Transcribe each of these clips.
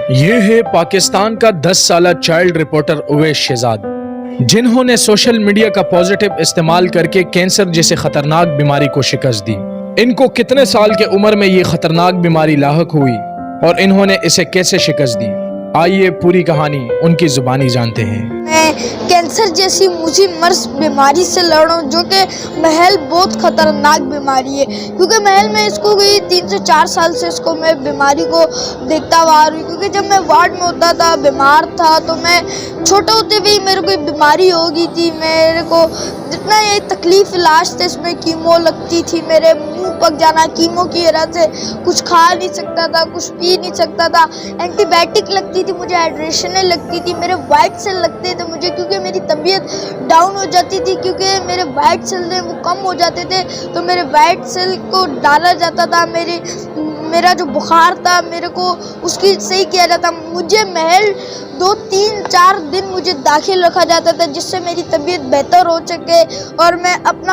ये है पाकिस्तान का 10 साला चाइल्ड रिपोर्टर उवैस शहजाद, जिन्होंने सोशल मीडिया का पॉजिटिव इस्तेमाल करके कैंसर जैसे खतरनाक बीमारी को शिकस्त दी। इनको कितने साल के उम्र में ये खतरनाक बीमारी लाहक हुई और इन्होंने इसे कैसे शिकस्त दी, आइए पूरी कहानी उनकी जुबानी जानते हैं। मैं कैंसर जैसी मुझे मर्ज बीमारी से लड़ रहा हूँ, जो कि महल बहुत खतरनाक बीमारी है, क्योंकि महल में इसको कोई 3 से 4 साल से इसको मैं बीमारी को देखता हुआ आ रही हूँ। क्योंकि जब मैं वार्ड में होता था, बीमार था, तो मैं छोटा होते भी मेरे को बीमारी हो गई थी। मेरे को जितना ये तकलीफ इलाज थे, इसमें कीमो लगती थी, मेरे मुंह पक जाना, कीमो की वजह से कुछ खा नहीं सकता था, कुछ पी नहीं सकता था, एंटीबायोटिक लगती थी, मुझे हाइड्रेशन लगती थी, मेरे वाइट सेल लगते थे मुझे, क्योंकि मेरी तबीयत डाउन हो जाती थी, क्योंकि मेरे वाइट सेल थे वो कम हो जाते थे, तो मेरे वाइट सेल को डाला जाता था। मेरा जो बुखार था मेरे को उसकी सही किया जाता। मुझे महल 2, 3, 4 दिन मुझे दाखिल रखा जाता था, जिससे मेरी तबीयत बेहतर हो सके और मैं अपने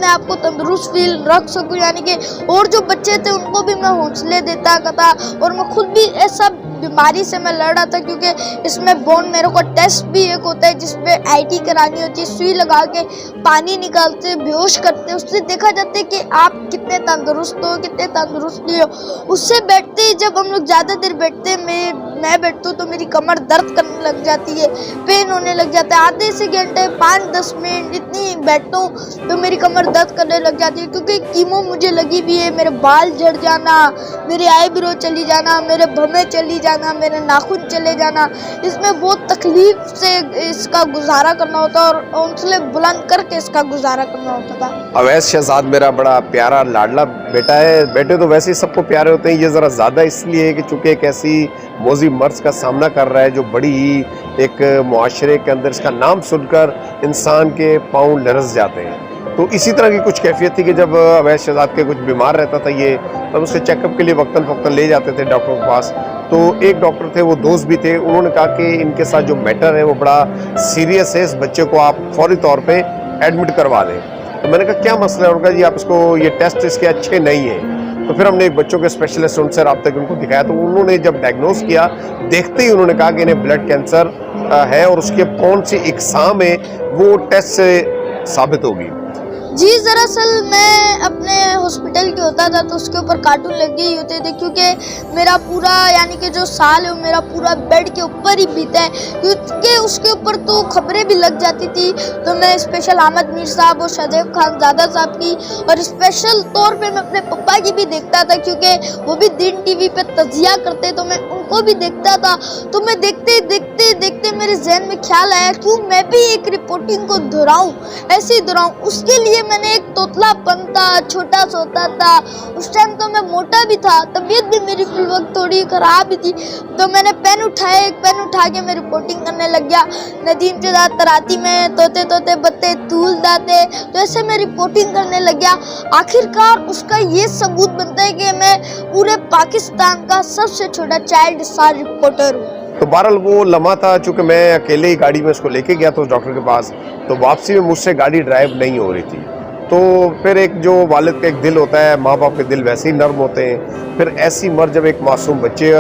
आप को तंदुरुस्त फील रख सकूं। यानी कि और जो बच्चे थे उनको भी मैं हौसले देता था, और मैं खुद भी ऐसा बीमारी से मैं लड़ रहा था, क्योंकि इसमें बोन मेरो को टेस्ट भी एक होता है जिसपे आईटी करानी होती है, सुई लगा के पानी निकालते, बेहोश करते, उससे देखा जाता है कि आप कितने तंदुरुस्त हो, कितने तंदुरुस्त नहीं हो। उससे बैठते जब हम लोग ज़्यादा देर बैठते, मैं बैठती हूँ तो मेरी कमर दर्द करने लग जाती है, पेन होने लग जाता है। आधे से घंटे 5-10 मिनट इतनी बैठता हूँ तो मेरी कमर दर्द करने लग जाती है, क्योंकि कीमो मुझे लगी भी है। मेरे बाल झड़ जाना, मेरी आईब्रो चली जाना, मेरे भवें चली जाना, मेरे नाखून चले जाना, इसमें बहुत तकलीफ से इसका गुजारा करना होता और हौसले बुलंद करके इसका गुजारा करना होता था। उवैस शहजाद मेरा बड़ा प्यारा लाडला बेटा है। बेटे तो वैसे ही सबको प्यारे होते हैं, ये ज़रा ज़्यादा इसलिए है कि चूँकि एक ऐसी मौजी मर्ज का सामना कर रहा है जो बड़ी ही एक मुआशरे के अंदर इसका नाम सुनकर इंसान के पाँव लरस जाते हैं। तो इसी तरह की कुछ कैफियत थी कि जब उवैस शहजाद के कुछ बीमार रहता था ये, तब उसे चेकअप के लिए वक्तन फ़क्तन ले जाते थे डॉक्टर के पास। तो एक डॉक्टर थे, वो दोस्त भी थे, उन्होंने कहा कि इनके साथ जो मैटर है वो बड़ा सीरियस है, इस बच्चे को आप फौरी तौर पे एडमिट करवा दें। तो मैंने कहा क्या मसला है? उन्होंने कहा जी आप इसको, ये टेस्ट इसके अच्छे नहीं हैं। तो फिर हमने एक बच्चों के स्पेशलिस्ट उनसे रब्ता करके उनको दिखाया, तो उन्होंने जब डायग्नोस किया, देखते ही उन्होंने कहा कि इन्हें ब्लड कैंसर है और उसके कौन सी इकसाम है वो टेस्ट से साबित होगी। जी, दरअसल मैं अपने हॉस्पिटल के होता था तो उसके ऊपर कार्टून लगे ही होते थे, क्योंकि मेरा पूरा यानी कि जो साल है वो मेरा पूरा बेड के ऊपर ही बीता है, क्योंकि उसके ऊपर तो खबरें भी लग जाती थी। तो मैं स्पेशल अहमद मीर साहब और शाहजेब खानजादा साहब की और स्पेशल तौर पे मैं अपने पप्पा की भी देखता था, क्योंकि वो भी दिन टीवी पे तजिया करते, तो मैं उनको भी देखता था। तो मैं देखते देखते मेरे जहन में ख्याल आया क्यों मैं भी एक रिपोर्टिंग को दोहराऊं, ऐसे ही दोहराऊं। उसके लिए मैंने एक तोतलापन था, छोटा सा होता था, उस टाइम तो मैं मोटा भी था, तबीयत भी मेरी फिल वक्त थोड़ी खराब ही थी। तो मैंने पेन उठा के मैं रिपोर्टिंग करने लग गया। नदीम चौधारी तराती में तोते तोते बत्ते तूल दाते, तो ऐसे मैं रिपोर्टिंग करने लग गया। आखिरकार उसका ये सबूत बनता है कि मैं पूरे पाकिस्तान का सबसे छोटा चाइल्ड स्टार रिपोर्टर हूँ। तो बहरहाल वो लम्हा था, चूँकि मैं अकेले ही गाड़ी में उसको लेके गया था उस डॉक्टर के पास, तो वापसी में मुझसे गाड़ी ड्राइव नहीं हो रही थी। तो फिर एक जो वालिद का एक दिल होता है, माँ बाप के दिल वैसे ही नर्म होते हैं। फिर ऐसी मर्ज, जब एक मासूम बच्चे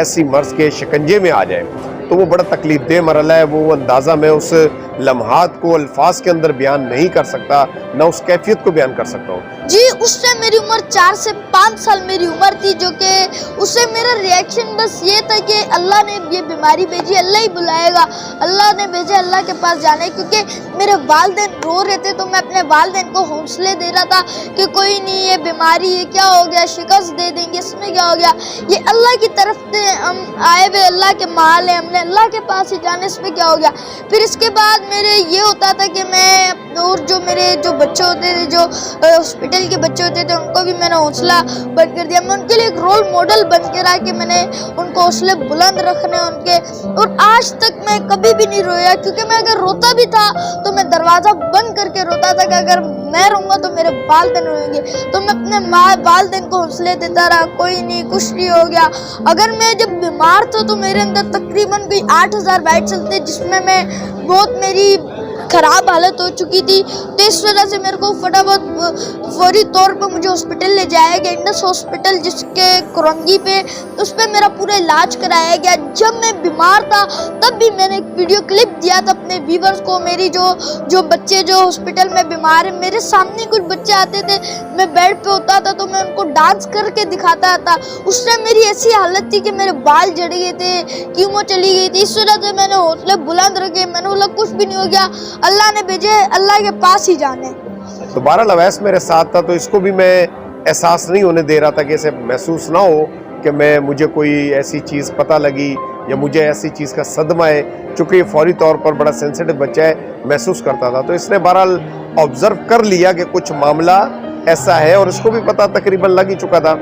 ऐसी मर्ज के शिकंजे में आ जाए तो वो बड़ा तकलीफ दे मरला है। वो अंदाज़ा मैं उस लम्हात को अल्फाज के अंदर बयान नहीं कर सकता, ना उस कैफियत को बयान कर सकता हूँ। जी, उस टाइम मेरी उम्र 4 से 5 साल मेरी उम्र थी, जो कि उससे मेरा रिएक्शन बस ये था कि अल्लाह ने ये बीमारी भेजी, अल्लाह ही बुलाएगा, अल्लाह ने भेजा, अल्लाह के पास जाना है। क्योंकि मेरे वालिदैन रो रहे थे, तो मैं अपने वालिदैन को हौसले दे रहा था कि कोई नहीं, ये बीमारी है, क्या हो गया, शिकस्त दे देंगे, इसमें क्या हो गया, ये अल्लाह की तरफ से हम आए हुए, अल्लाह के माल है, हमने अल्लाह के पास ही जाने, इसमें क्या हो गया। फिर इसके बाद मेरे ये होता था कि मैं और जो मेरे जो बच्चे होते थे, जो हॉस्पिटल के बच्चे होते थे, उनको भी मैंने हौसला बंद कर दिया। मैं उनके लिए एक रोल मॉडल बन के रहा कि मैंने उनको हौसले बुलंद रखने उनके, और आज तक मैं कभी भी नहीं रोया, क्योंकि मैं अगर रोता भी था तो मैं दरवाज़ा बंद करके रोता था कि अगर मैं रहूँगा तो मेरे वालिदैन रोएंगे। तो मैं अपने वालिदैन को हौसले देता रहा, कोई नहीं, कुछ नहीं हो गया। अगर मैं जब बीमार था तो मेरे अंदर तकरीबन कोई 8000 वाइट सेल थे, जिसमें मैं बहुत मेरी ख़राब हालत हो चुकी थी। तो इस वजह से मेरे को फटाफट फौरी तौर पे मुझे हॉस्पिटल ले जाया गया, इंडस हॉस्पिटल जिसके कुरंगी पे। उस पर मेरा पूरा इलाज कराया गया। जब मैं बीमार था तब भी मैंने एक वीडियो क्लिप दिया था अपने व्यूवर्स को। मेरी जो बच्चे जो हॉस्पिटल में बीमार है, मेरे सामने कुछ बच्चे आते थे, मैं बेड पे होता था तो मैं उनको डांस करके दिखाता था। उस टाइम मेरी ऐसी हालत थी कि मेरे बाल जड़ गए थे, कीमो चली गई थी। इस वजह से मैंने हौसले बुलंद रखे, मैंने बोला कुछ भी नहीं हो गया, अल्लाह ने भेजे, अल्लाह के पास ही जाने। तो बहरहाल अवैस मेरे साथ था, तो इसको भी मैं एहसास नहीं होने दे रहा था कि ऐसे महसूस ना हो कि मुझे कोई ऐसी चीज़ पता लगी या मुझे ऐसी चीज़ का सदमा है, चूँकि फौरी तौर पर बड़ा सेंसिटिव बच्चा है, महसूस करता था। तो इसने बहरहाल ऑब्ज़र्व कर लिया कि कुछ मामला ऐसा है, और इसको भी पता तकरीबन लग ही चुका था।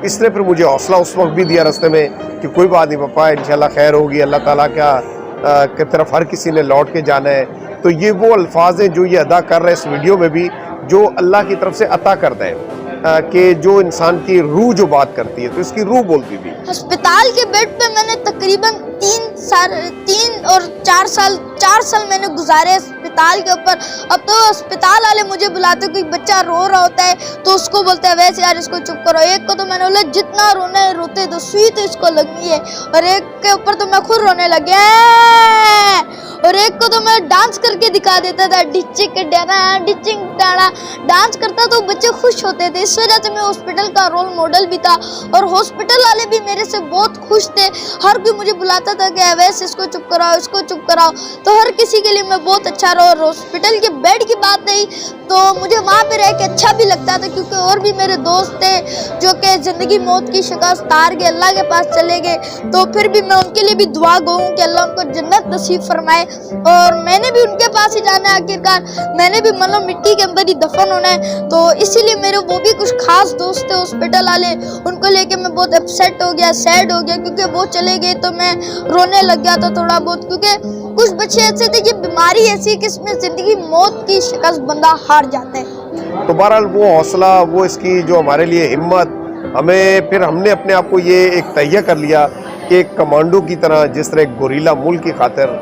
इसने फिर मुझे हौसला उस वक्त भी दिया रास्ते में कि कोई बात नहीं पापा, इंशाल्लाह खैर होगी, अल्लाह ताला की तरफ हर किसी ने लौट के जाना है। तो ये वो अल्फाज हैं जो ये अदा कर रहे हैं इस वीडियो में भी, जो अल्लाह की तरफ से अता करता है कि जो इंसान की रूह जो बात करती है, तो इसकी रूह बोलती थी। अस्पताल के बेड पे मैंने तकरीबन 3 और 4 साल मैंने गुजारे अस्पताल के ऊपर। अब तो अस्पताल वाले मुझे बुलाते, कोई बच्चा रो रहा होता है तो उसको बोलते हैं वैसे यार इसको चुप करो। एक को तो मैंने बोला जितना रोना है रोते दो, सुई तो इसको लगनी है। और एक के ऊपर तो मैं खुद रोने लग गया, और एक को तो मैं डांस करके दिखा देता था, डिचिंग डाना डांस करता तो बच्चे खुश होते थे। इस वजह से मैं हॉस्पिटल का रोल मॉडल भी था, और हॉस्पिटल वाले भी मेरे से बहुत खुश थे। हर कोई मुझे बुलाता था कि वैसे इसको चुप कराओ, इसको चुप कराओ। तो हर किसी के लिए मैं बहुत अच्छा रहा। और हॉस्पिटल के बेड की बात नहीं तो मुझे वहाँ पे रह के अच्छा भी लगता था, क्योंकि और भी मेरे दोस्त थे जो कि ज़िंदगी मौत की शिकस्त हार के अल्लाह के पास चले गए। तो फिर भी मैं उनके लिए भी दुआ गो हूँ कि अल्लाह उनको जन्नत नसीब फरमाए। और मैंने भी उनके पास ही जाना है, आखिरकार मैंने भी मतलब मिट्टी के अंदर ही दफन होना है। तो इसीलिए मेरे वो भी कुछ खास दोस्त थे हॉस्पिटल वाले, उनको लेके मैं बहुत अपसेट हो गया, सैड हो गया, क्योंकि वो चले गए तो मैं रोने लग गया था थोड़ा बहुत। क्योंकि कुछ बच्चे ऐसे थे, ये बीमारी ऐसी कि इसमें ज़िंदगी मौत की शिकस्त बंदा हार जाता है। तो बहरहाल वो हौसला, वो इसकी जो हमारे लिए हिम्मत, फिर हमने अपने आप को ये एक तैयार कर लिया कि एक कमांडो की तरह, जिस तरह एक गोरीला मुल्क की खातिर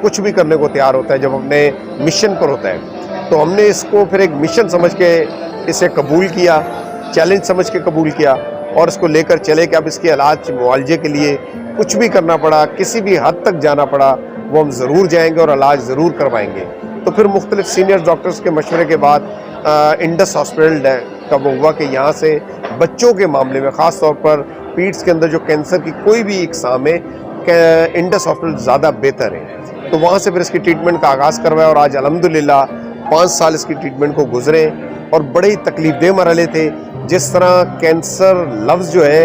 कुछ भी करने को तैयार होता है जब अपने मिशन पर होता है, तो हमने इसको फिर एक मिशन समझ के इसे कबूल किया, चैलेंज समझ के कबूल किया, और इसको लेकर चले कि अब इसके इलाज मुआवजे के लिए कुछ भी करना पड़ा, किसी भी हद तक जाना पड़ा, वो हम ज़रूर जाएंगे और इलाज ज़रूर करवाएंगे। तो फिर मुख्तलिफ सीनियर डॉक्टर्स के मशवरे के बाद इंडस हॉस्पिटल का वो हुआ कि यहाँ से बच्चों के मामले में, ख़ास तौर पर पीड्स के अंदर जो कैंसर की कोई भी इकसाम है, इंडस हॉस्पिटल ज़्यादा बेहतर है। तो वहाँ से फिर इसकी ट्रीटमेंट का आगाज़ करवाया, और आज अल्हम्दुलिल्लाह 5 साल इसकी ट्रीटमेंट को गुजरे, और बड़े ही तकलीफ़देह मरहले थे। जिस तरह कैंसर लफ्ज़ जो है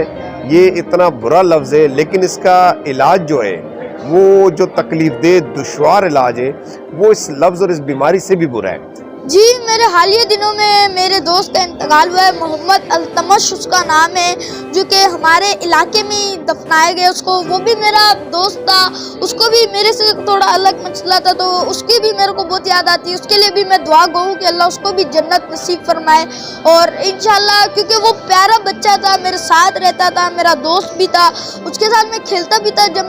ये इतना बुरा लफ्ज़ है, लेकिन इसका इलाज जो है वो जो तकलीफ़देह दुश्वार इलाज है, वो इस लफ्ज़ और इस बीमारी से भी बुरा है। जी, मेरे हालिया दिनों में मेरे दोस्त का इंतकाल हुआ है, मोहम्मद अल्तमश उसका नाम है, जो कि हमारे इलाके में ही दफनाया गया उसको। वो भी मेरा दोस्त था, उसको भी मेरे से थोड़ा अलग मसला था, तो उसकी भी मेरे को बहुत याद आती है। उसके लिए भी मैं दुआ गो हूँ कि अल्लाह उसको भी जन्नत नसीब फरमाए। और इंशाल्लाह, क्योंकि वो प्यारा बच्चा था, मेरे साथ रहता था, मेरा दोस्त भी था, उसके साथ मैं खेलता भी था। जब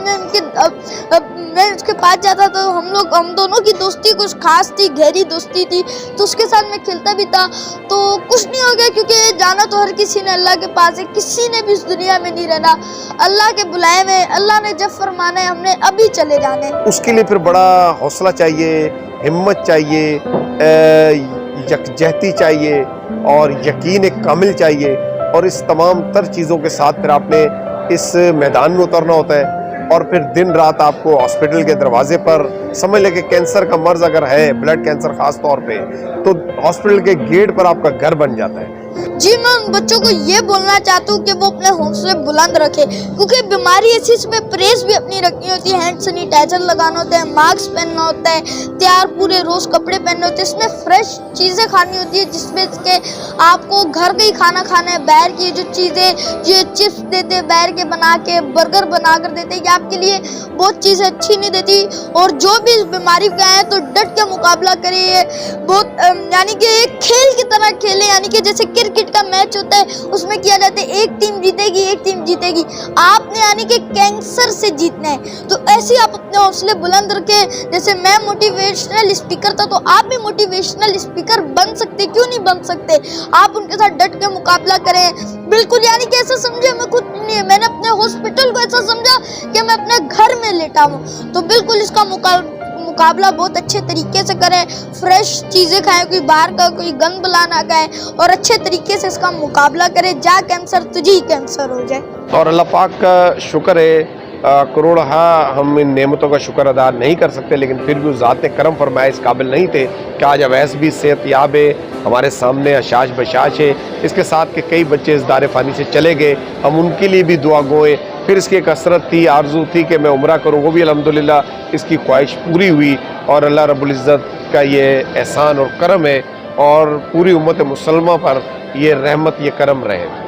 मैं उसके पास जाता तो हम दोनों की दोस्ती कुछ खास थी, गहरी दोस्ती थी, तो उसके साथ मैं खेलता भी था। तो कुछ नहीं हो गया, क्योंकि जाना तो हर किसी ने अल्लाह के पास है, किसी ने भी इस दुनिया में नहीं रहना। अल्लाह के बुलाए में, अल्लाह ने जब फरमाना है हमने अभी चले जाने। उसके लिए फिर बड़ा हौसला चाहिए, हिम्मत चाहिए, यकजहती चाहिए, और यकीन कामिल चाहिए। और इस तमाम तर चीज़ों के साथ फिर आपने इस मैदान में उतरना होता है, और फिर दिन रात आपको हॉस्पिटल के दरवाजे पर, समझ लें कि कैंसर का मर्ज अगर है, ब्लड कैंसर ख़ास तौर पे, तो हॉस्पिटल के गेट पर आपका घर बन जाता है। जी, मैं उन बच्चों को ये बोलना चाहता हूँ कि वो अपने हौसले बुलंद रखें, क्योंकि बीमारी ऐसी, इसमें प्रेस भी अपनी रखनी होती है, हैंड सैनिटाइजर लगाना होता है, मास्क पहनना होता है, तैयार पूरे रोज़ कपड़े पहनने होते हैं, इसमें फ्रेश चीज़ें खानी होती है, जिसमें के आपको घर का ही खाना खाना है। बाहर की जो चीज़ें, ये चिप्स देते हैं बाहर के बना के, बर्गर बना कर देते हैं, ये आपके लिए बहुत चीज़ें अच्छी नहीं देती। और जो भी इस बीमारी का है तो डट के मुकाबला करिए, बहुत यानी कि एक खेल की तरह खेलें, यानी कि जैसे क्रिकेट का मैच होता है उसमें किया जाता है एक टीम जीतेगी, एक टीम जीतेगी। आपने यानी कि कैंसर से जीतना है। तो ऐसे ही आप अपने हौसले बुलंद रखें। जैसे मैं मोटिवेशनल स्पीकर था, तो आप भी मोटिवेशनल स्पीकर बन सकते, क्यों नहीं बन सकते। आप उनके साथ डट के मुकाबला करें। बिल्कुल यानी कि ऐसा समझे मैं खुद नहीं, मैंने अपने हॉस्पिटल को ऐसा समझा कि मैं अपने घर में लेटा हूँ। तो बिल्कुल इसका मुकाबला बहुत अच्छे तरीके से करें, फ्रेश चीज़ें खाएं, कोई बाहर का कोई गंद बला ना खाएं और अच्छे तरीके से इसका मुकाबला करें। जा कैंसर तुझे ही कैंसर हो जाए। और अल्लाह पाक का शुक्र है, करोड़ हम इन नेमतों का शुक्र अदा नहीं कर सकते, लेकिन फिर भी उस ज़ात करम फरमाए इस काबिल नहीं थे कि आज अवैस भी सेहतयाब है, हमारे सामने अशाश बशाश है। इसके साथ के कई बच्चे इस दार फ़ानी से चले गए, हम उनके लिए भी दुआ गोएं। फिर इसकी एक कसरत थी, आरजू थी कि मैं उम्रा करूँ, वो भी अल्हम्दुलिल्लाह इसकी ख्वाहिश पूरी हुई। और अल्लाह रब्बुल इज़्ज़त का ये एहसान और करम है, और पूरी उम्मत मुसलमा पर ये रहमत, ये करम रहे।